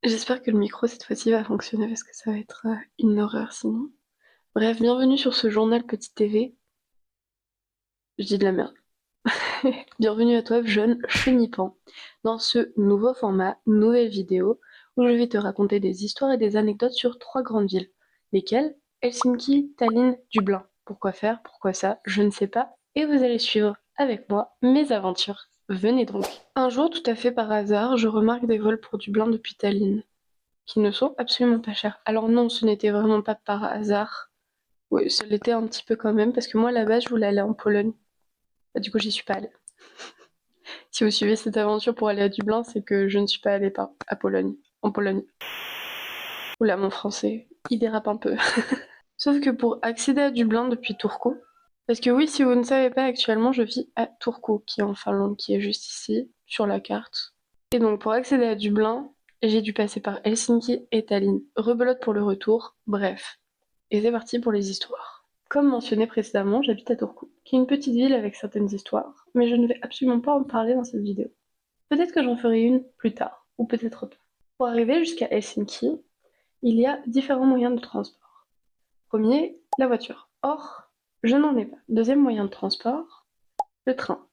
J'espère que le micro cette fois-ci va fonctionner parce que ça va être une horreur sinon. Bref, bienvenue sur ce journal Petite TV. Je dis de la merde. Bienvenue à toi, jeune chenipan, dans ce nouveau format, nouvelle vidéo, où je vais te raconter des histoires et des anecdotes sur 3 grandes villes. Lesquelles? Helsinki, Tallinn, Dublin. Pourquoi faire? Pourquoi ça? Je ne sais pas. Et vous allez suivre avec moi mes aventures. Venez donc. Un jour, tout à fait par hasard, je remarque des vols pour Dublin depuis Tallinn, qui ne sont absolument pas chers. Alors non, ce n'était vraiment pas par hasard. Oui, ça l'était un petit peu quand même, parce que moi, à la base, je voulais aller en Pologne. Bah, du coup, j'y suis pas allée. Si vous suivez cette aventure pour aller à Dublin, c'est que je ne suis pas allée à Pologne. En Pologne. Oula, mon français, il dérape un peu. Sauf que pour accéder à Dublin depuis Turku, parce que oui, si vous ne savez pas, actuellement, je vis à Turku, qui est en Finlande, qui est juste ici, sur la carte. Et donc, pour accéder à Dublin, j'ai dû passer par Helsinki et Tallinn. Rebelote pour le retour, bref. Et c'est parti pour les histoires. Comme mentionné précédemment, j'habite à Turku, qui est une petite ville avec certaines histoires, mais je ne vais absolument pas en parler dans cette vidéo. Peut-être que j'en ferai une plus tard, ou peut-être pas. Pour arriver jusqu'à Helsinki, il y a différents moyens de transport. Premier, la voiture. Or, je n'en ai pas. Deuxième moyen de transport, le train.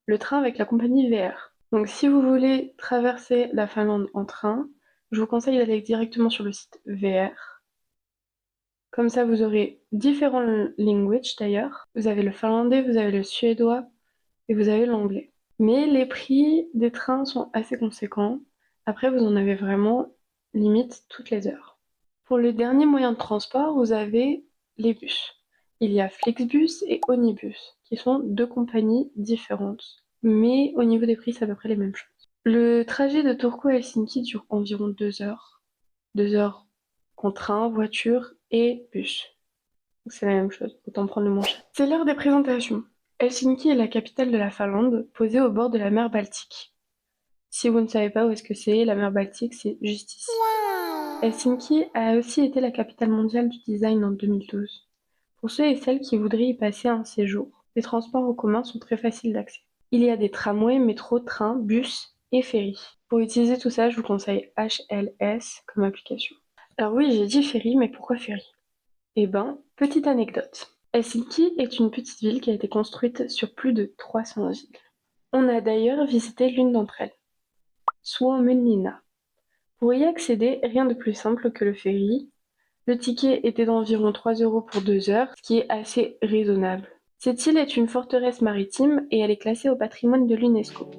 Le train avec la compagnie VR. Donc si vous voulez traverser la Finlande en train, je vous conseille d'aller directement sur le site VR. Comme ça, vous aurez différents languages d'ailleurs. Vous avez le finlandais, vous avez le suédois et vous avez l'anglais. Mais les prix des trains sont assez conséquents. Après, vous en avez vraiment limite toutes les heures. Pour le dernier moyen de transport, vous avez les bus. Il y a Flixbus et Onibus, qui sont deux compagnies différentes. Mais au niveau des prix, c'est à peu près les mêmes choses. Le trajet de Turku à Helsinki dure environ 2 heures. 2 heures en train, voiture et bus. C'est la même chose, autant prendre le moins cher. C'est l'heure des présentations. Helsinki est la capitale de la Finlande, posée au bord de la mer Baltique. Si vous ne savez pas où est-ce que c'est, la mer Baltique, c'est juste ici. Helsinki a aussi été la capitale mondiale du design en 2012. Pour ceux et celles qui voudraient y passer un séjour, les transports en commun sont très faciles d'accès. Il y a des tramways, métros, trains, bus et ferries. Pour utiliser tout ça, je vous conseille HLS comme application. Alors oui, j'ai dit ferry, mais pourquoi ferry? Eh ben, petite anecdote. Helsinki est une petite ville qui a été construite sur plus de 300 îles. On a d'ailleurs visité l'une d'entre elles, Suomenlinna. Pour y accéder, rien de plus simple que le ferry. Le ticket était d'environ 3 € pour 2 heures, ce qui est assez raisonnable. Cette île est une forteresse maritime et elle est classée au patrimoine de l'UNESCO.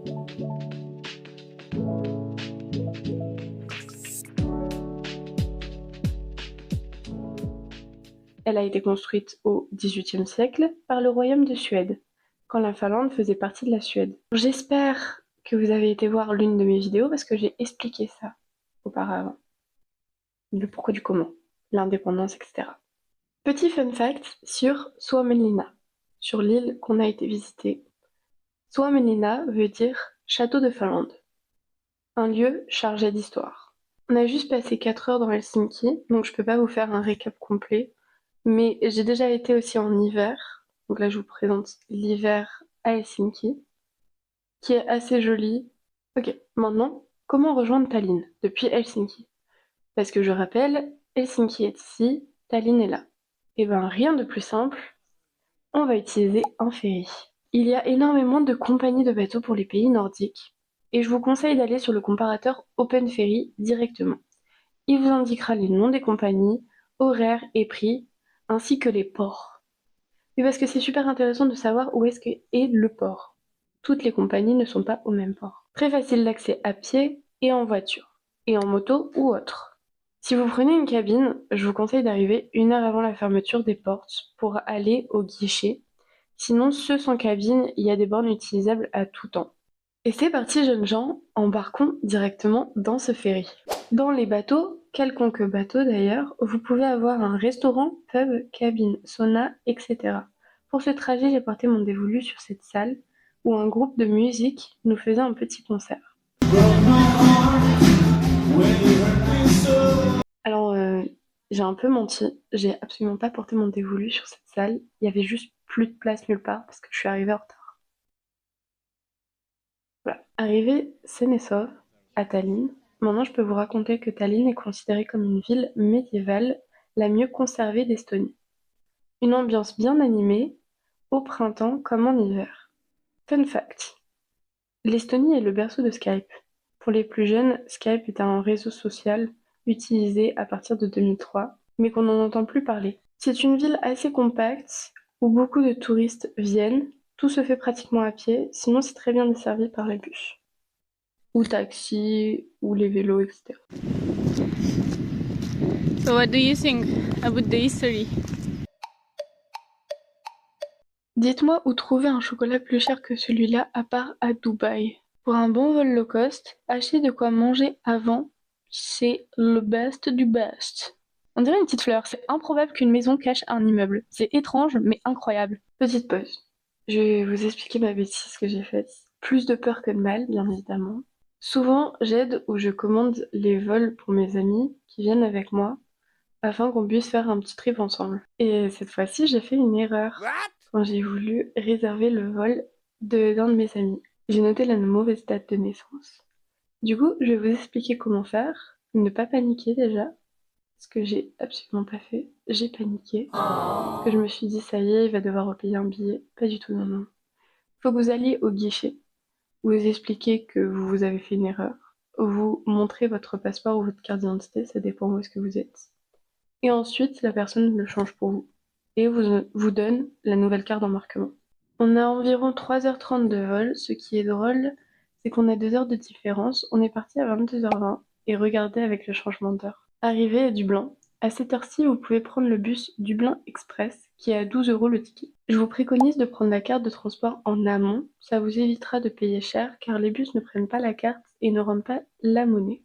Elle a été construite au XVIIIe siècle par le royaume de Suède, quand la Finlande faisait partie de la Suède. J'espère que vous avez été voir l'une de mes vidéos parce que j'ai expliqué ça auparavant. Le pourquoi du comment, l'indépendance, etc. Petit fun fact sur Suomenlinna, sur l'île qu'on a été visiter. Suomenlinna veut dire château de Finlande, un lieu chargé d'histoire. On a juste passé 4 heures dans Helsinki, donc je peux pas vous faire un récap complet, mais j'ai déjà été aussi en hiver, donc là je vous présente l'hiver à Helsinki, qui est assez joli. Ok, maintenant, comment rejoindre Tallinn depuis Helsinki? Parce que je rappelle, Helsinki est ici, Tallinn est là. Et ben rien de plus simple, on va utiliser un ferry. Il y a énormément de compagnies de bateaux pour les pays nordiques, et je vous conseille d'aller sur le comparateur Open Ferry directement. Il vous indiquera les noms des compagnies, horaires et prix, ainsi que les ports. Oui, parce que c'est super intéressant de savoir où est-ce que est le port. Toutes les compagnies ne sont pas au même port. Très facile d'accès à pied et en voiture, et en moto ou autre. Si vous prenez une cabine, je vous conseille d'arriver 1 heure avant la fermeture des portes pour aller au guichet. Sinon, ceux sans cabine, il y a des bornes utilisables à tout temps. Et c'est parti, jeunes gens, embarquons directement dans ce ferry. Dans les bateaux, quelconque bateau d'ailleurs, vous pouvez avoir un restaurant, pub, cabine, sauna, etc. Pour ce trajet, j'ai porté mon dévolu sur cette salle où un groupe de musique nous faisait un petit concert. Alors, j'ai un peu menti, j'ai absolument pas porté mon dévolu sur cette salle, il y avait juste plus de place nulle part parce que je suis arrivée en retard. Voilà. Arrivée saine et sauve à Tallinn, Maintenant, je peux vous raconter que Tallinn est considérée comme une ville médiévale la mieux conservée d'Estonie. Une ambiance bien animée, au printemps comme en hiver. Fun fact. L'Estonie est le berceau de Skype. Pour les plus jeunes, Skype est un réseau social utilisé à partir de 2003, mais qu'on n'en entend plus parler. C'est une ville assez compacte où beaucoup de touristes viennent. Tout se fait pratiquement à pied, sinon c'est très bien desservi par les bus, ou taxis, ou les vélos, etc. So what do you think about the history? Dites-moi où trouver un chocolat plus cher que celui-là à part à Dubaï. Pour un bon vol low cost, acheter de quoi manger avant, c'est le best du best. On dirait une petite fleur, c'est improbable qu'une maison cache un immeuble. C'est étrange mais incroyable. Petite pause. Je vais vous expliquer ma bêtise que j'ai faite. Plus de peur que de mal, bien évidemment. Souvent, j'aide ou je commande les vols pour mes amis qui viennent avec moi afin qu'on puisse faire un petit trip ensemble. Et cette fois-ci, j'ai fait une erreur quand j'ai voulu réserver le vol d'un de mes amis. J'ai noté la mauvaise date de naissance. Du coup, je vais vous expliquer comment faire. Ne pas paniquer déjà, ce que j'ai absolument pas fait. J'ai paniqué, parce que je me suis dit, ça y est, il va devoir repayer un billet. Pas du tout, non, non. Faut que vous alliez au guichet, vous expliquez que vous avez fait une erreur, vous montrez votre passeport ou votre carte d'identité, ça dépend où est-ce que vous êtes. Et ensuite, la personne le change pour vous et vous donne la nouvelle carte d'embarquement. On a environ 3h30 de vol. Ce qui est drôle, c'est qu'on a 2 heures de différence. On est parti à 22h20 et regardez avec le changement d'heure. Arrivé à Dublin. À cette heure-ci, vous pouvez prendre le bus Dublin Express qui est à 12 € le ticket. Je vous préconise de prendre la carte de transport en amont. Ça vous évitera de payer cher car les bus ne prennent pas la carte et ne rendent pas la monnaie.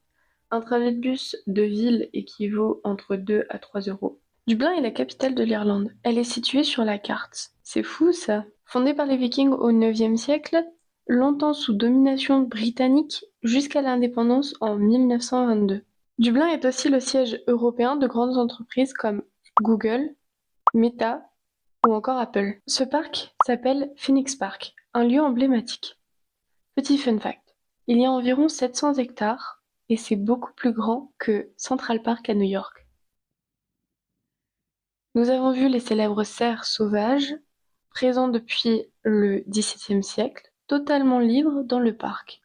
Un trajet de bus de ville équivaut entre 2 à 3 €. Dublin est la capitale de l'Irlande. Elle est située sur la carte. C'est fou ça. Fondée par les Vikings au IXe siècle, longtemps sous domination britannique jusqu'à l'indépendance en 1922. Dublin est aussi le siège européen de grandes entreprises comme Google, Meta ou encore Apple. Ce parc s'appelle Phoenix Park, un lieu emblématique. Petit fun fact, il y a environ 700 hectares et c'est beaucoup plus grand que Central Park à New York. Nous avons vu les célèbres cerfs sauvages, présents depuis le XVIIe siècle, totalement libres dans le parc.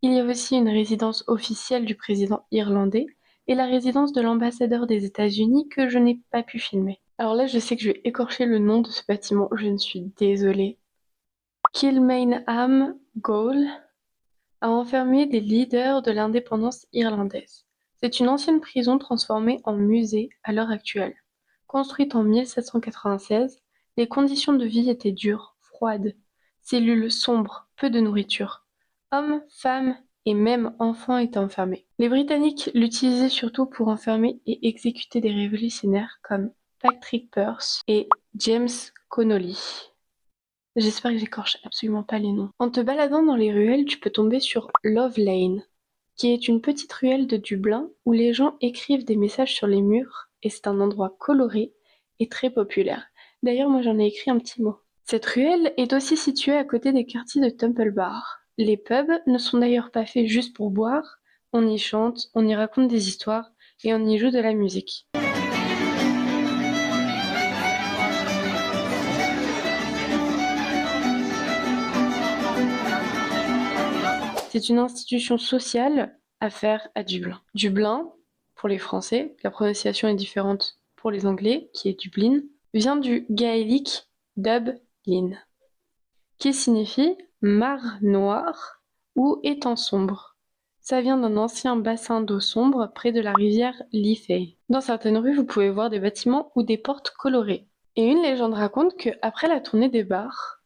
Il y a aussi une résidence officielle du président irlandais et la résidence de l'ambassadeur des États-Unis que je n'ai pas pu filmer. Alors là, je sais que je vais écorcher le nom de ce bâtiment, je ne suis désolée. Kilmainham Gaol a enfermé des leaders de l'indépendance irlandaise. C'est une ancienne prison transformée en musée à l'heure actuelle. Construite en 1796, les conditions de vie étaient dures, froides, cellules sombres, peu de nourriture. Hommes, femmes et même enfants étaient enfermés. Les Britanniques l'utilisaient surtout pour enfermer et exécuter des révolutionnaires comme Patrick Pearse et James Connolly. J'espère que j'écorche absolument pas les noms. En te baladant dans les ruelles, tu peux tomber sur Love Lane, qui est une petite ruelle de Dublin où les gens écrivent des messages sur les murs et c'est un endroit coloré et très populaire. D'ailleurs, moi j'en ai écrit un petit mot. Cette ruelle est aussi située à côté des quartiers de Temple Bar. Les pubs ne sont d'ailleurs pas faits juste pour boire, on y chante, on y raconte des histoires et on y joue de la musique. C'est une institution sociale à faire à Dublin. Dublin, pour les Français, la prononciation est différente pour les Anglais, qui est Dublin, vient du gaélique Dublin, qui signifie mare noire ou étang sombre. Ça vient d'un ancien bassin d'eau sombre près de la rivière Liffey. Dans certaines rues, vous pouvez voir des bâtiments ou des portes colorées. Et une légende raconte qu'après la tournée des bars,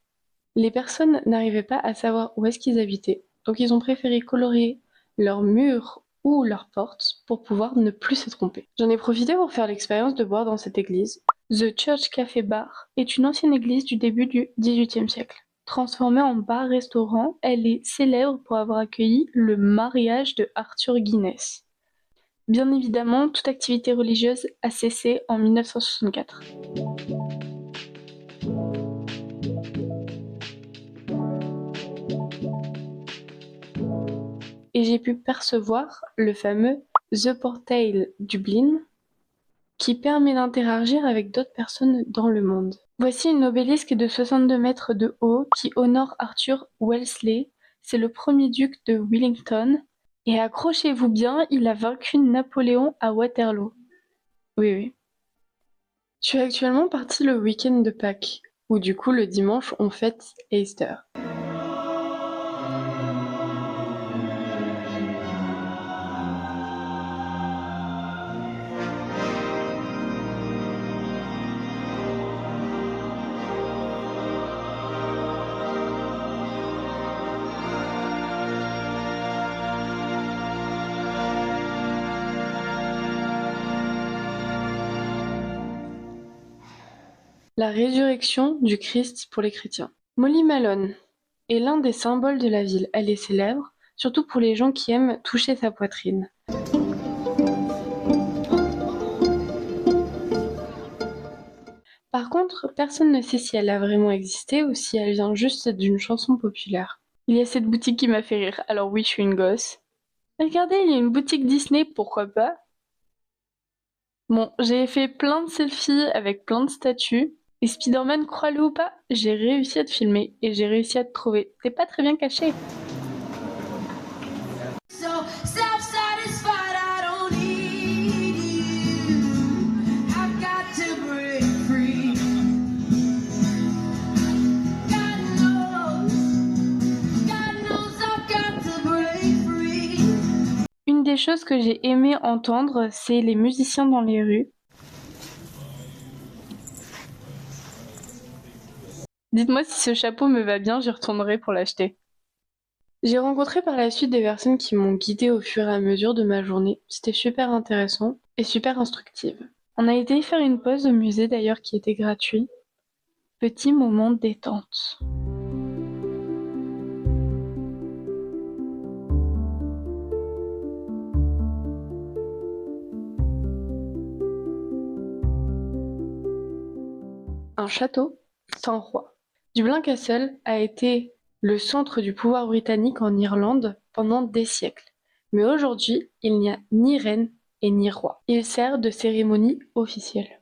les personnes n'arrivaient pas à savoir où est-ce qu'ils habitaient. Donc ils ont préféré colorer leurs murs ou leurs portes pour pouvoir ne plus se tromper. J'en ai profité pour faire l'expérience de boire dans cette église. The Church Café Bar est une ancienne église du début du XVIIIe siècle. Transformée en bar-restaurant, elle est célèbre pour avoir accueilli le mariage de Arthur Guinness. Bien évidemment, toute activité religieuse a cessé en 1964. Et j'ai j'ai pu percevoir le fameux The Portail Dublin, qui permet d'interagir avec d'autres personnes dans le monde. Voici une obélisque de 62 mètres de haut qui honore Arthur Wellesley. C'est le premier duc de Wellington. Et accrochez-vous bien, il a vaincu Napoléon à Waterloo. Oui, oui. Je suis actuellement partie le week-end de Pâques, où du coup le dimanche on fête Easter. La résurrection du Christ pour les chrétiens. Molly Malone est l'un des symboles de la ville. Elle est célèbre, surtout pour les gens qui aiment toucher sa poitrine. Par contre, personne ne sait si elle a vraiment existé ou si elle vient juste d'une chanson populaire. Il y a cette boutique qui m'a fait rire, alors oui, je suis une gosse. Regardez, il y a une boutique Disney, pourquoi pas? Bon, j'ai fait plein de selfies avec plein de statues. Et Spider-Man, crois-le ou pas, j'ai réussi à te filmer et j'ai réussi à te trouver. T'es pas très bien caché. So self-satisfied, I don't need you. I've got to break free. God knows I've got to break free. Une des choses que j'ai aimé entendre, c'est les musiciens dans les rues. Dites-moi si ce chapeau me va bien, j'y retournerai pour l'acheter. J'ai rencontré par la suite des personnes qui m'ont guidée au fur et à mesure de ma journée. C'était super intéressant et super instructif. On a été faire une pause au musée d'ailleurs qui était gratuit. Petit moment de détente. Un château sans roi. Dublin Castle a été le centre du pouvoir britannique en Irlande pendant des siècles. Mais aujourd'hui, il n'y a ni reine et ni roi. Il sert de cérémonie officielle.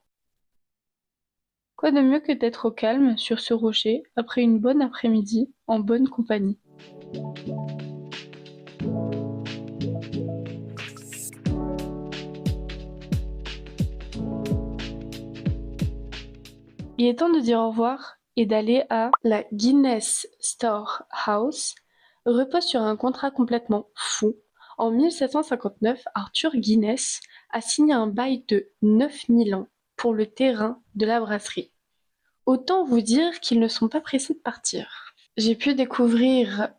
Quoi de mieux que d'être au calme sur ce rocher après une bonne après-midi en bonne compagnie. Il est temps de dire au revoir et d'aller à la Guinness Storehouse, repose sur un contrat complètement fou. En 1759, Arthur Guinness a signé un bail de 9000 ans pour le terrain de la brasserie. Autant vous dire qu'ils ne sont pas pressés de partir. J'ai pu découvrir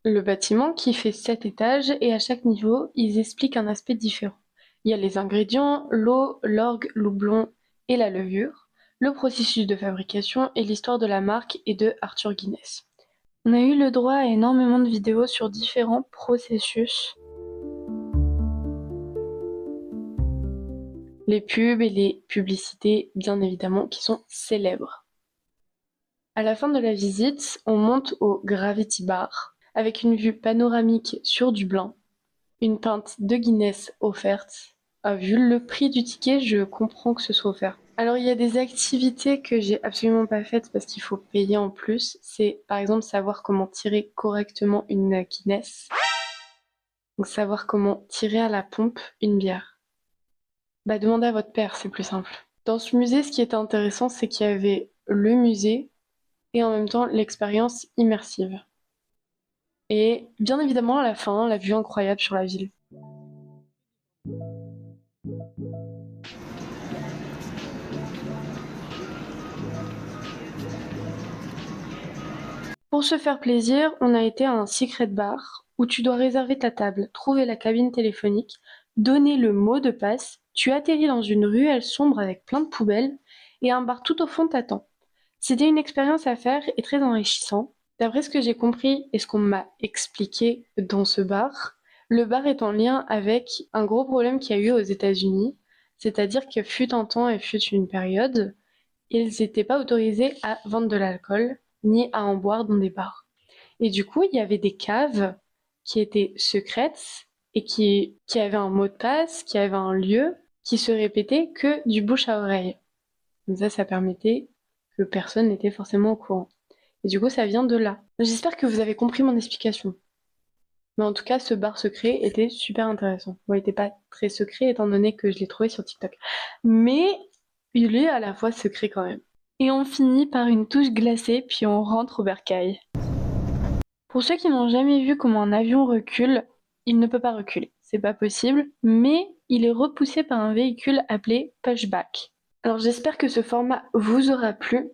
le bâtiment qui fait 7 étages et à chaque niveau, ils expliquent un aspect différent. Il y a les ingrédients, l'eau, l'orgue, l'houblon et la levure, le processus de fabrication et l'histoire de la marque et de Arthur Guinness. On a eu le droit à énormément de vidéos sur différents processus. Les pubs et les publicités, bien évidemment, qui sont célèbres. À la fin de la visite, on monte au Gravity Bar, avec une vue panoramique sur Dublin, une pinte de Guinness offerte. Vu le prix du ticket, je comprends que ce soit offert. Alors, il y a des activités que j'ai absolument pas faites parce qu'il faut payer en plus. C'est par exemple savoir comment tirer correctement une Guinness. Donc, savoir comment tirer à la pompe une bière. Demandez à votre père, c'est plus simple. Dans ce musée, ce qui était intéressant, c'est qu'il y avait le musée et en même temps l'expérience immersive. Et bien évidemment, à la fin, la vue incroyable sur la ville. Pour se faire plaisir, on a été à un secret bar où tu dois réserver ta table, trouver la cabine téléphonique, donner le mot de passe, tu atterris dans une ruelle sombre avec plein de poubelles et un bar tout au fond t'attend. C'était une expérience à faire et très enrichissant. D'après ce que j'ai compris et ce qu'on m'a expliqué dans ce bar, le bar est en lien avec un gros problème qu'il y a eu aux États-Unis, c'est-à-dire que fut un temps et fut une période, ils n'étaient pas autorisés à vendre de l'alcool ni à en boire dans des bars. Et du coup, il y avait des caves qui étaient secrètes et qui avaient un mot de passe, qui avaient un lieu, qui se répétait que du bouche à oreille. Donc ça permettait que personne n'était forcément au courant. Et du coup, ça vient de là. J'espère que vous avez compris mon explication. Mais en tout cas, ce bar secret était super intéressant. Bon, il n'était pas très secret étant donné que je l'ai trouvé sur TikTok. Mais il est à la fois secret quand même. Et on finit par une touche glacée, puis on rentre au bercail. Pour ceux qui n'ont jamais vu comment un avion recule, il ne peut pas reculer. C'est pas possible, mais il est repoussé par un véhicule appelé pushback. Alors j'espère que ce format vous aura plu.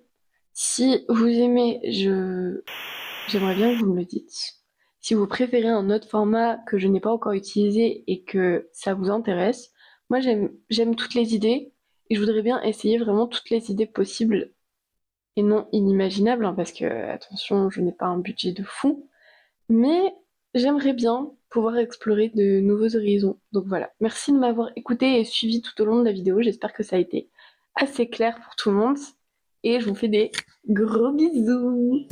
Si vous aimez, j'aimerais bien que vous me le dites. Si vous préférez un autre format que je n'ai pas encore utilisé et que ça vous intéresse, moi j'aime toutes les idées et je voudrais bien essayer vraiment toutes les idées possibles et non inimaginables, hein, parce que, attention, je n'ai pas un budget de fou, mais j'aimerais bien pouvoir explorer de nouveaux horizons. Donc voilà, merci de m'avoir écouté et suivi tout au long de la vidéo, j'espère que ça a été assez clair pour tout le monde et je vous fais des gros bisous.